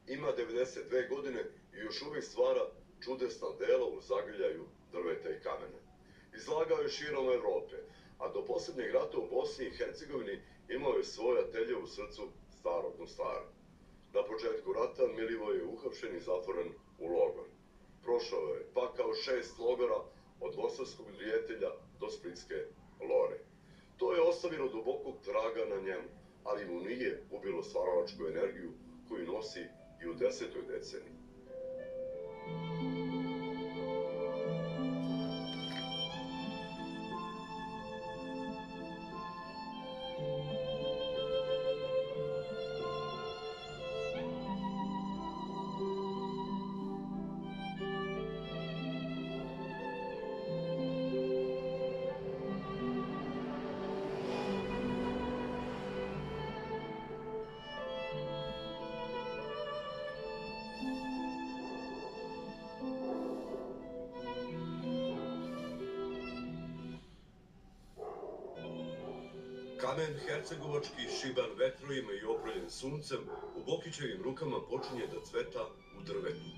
Ima 92 godine i još uvijek stvara čudesna dela u zagrljaju drveta i kamena. Izlagao je širom Evrope, a do posljednjeg rata u Bosni i Hercegovini imao je svoje atelje u srcu Starog Mostara. Na početku rata Milivoje je uhapšen i zatvoren u logor. Prošao je pakao 6 logora od Mostarskog Drijetelja do Splitske Lore. To je ostavilo dubokog traga na njemu, ali mu nije ubilo stvaralačku energiju koju nosi i u 10. deceniji. Kamen hercegovački, šiban vetrovima i oproljen suncem, u Bokićevim rukama počinje da cveta u drvetu.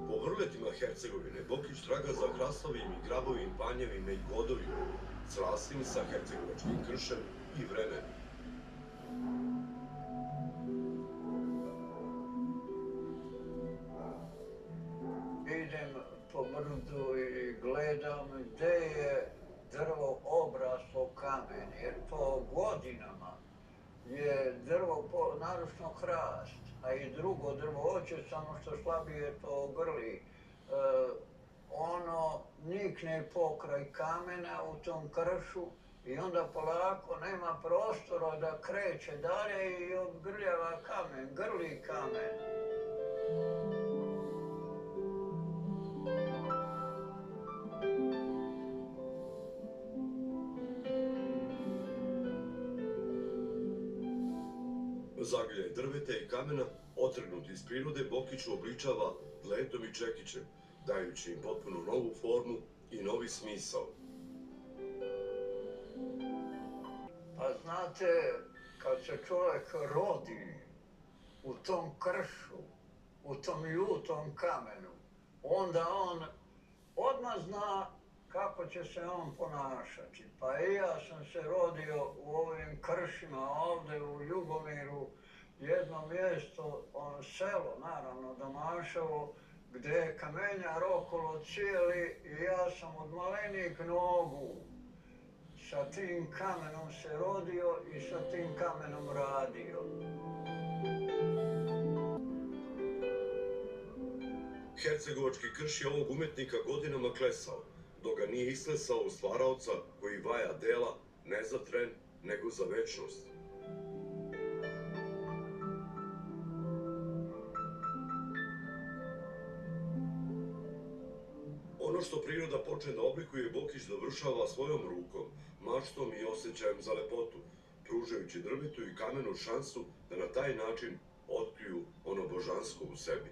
Po vrletima Hercegovine Bokić traga za hrastovim i grabovim panjevima i godovima, sraslim sa hercegovačkim kršem i vremenom. Idem po brdu i gledam gde je drvo obraslo kamen, jer to godinama je drvo, naročno hrast, a i drugo drvo hoće, samo što slabije to grli. Ono nikne pokraj kamena u tom kršu i onda polako nema prostora da kreće dalje i obgrljava kamen, grli kamen. Zagrljaj drveta i kamena, otrgnut iz prirode, Bokić uobličava dletom i čekićem, dajući im potpuno novu formu i novi smisao. Pa znate, kad se čovjek rodi u tom kršu, u tom ljutom kamenu, onda on odmah zna kako će se on ponašati. Pa i ja sam se rodio u ovim kršima ovdje u Ljubomiru, jedno mjesto, selo, naravno, Domaševo, gdje je kamenjar okolo cijeli i ja sam od malenih nogu sa tim kamenom se rodio i sa tim kamenom radio. Hercegovački krš je ovog umetnika godinama klesao, dok ga nije isklesao u stvaraoca koji vaja dela ne za tren, nego za večnost. Ono što priroda počne da oblikuje, Bokić dovršava svojom rukom, maštom i osjećajem za lepotu, pružajući drvetu i kamenu šansu da na taj način otkriju ono božansko u sebi.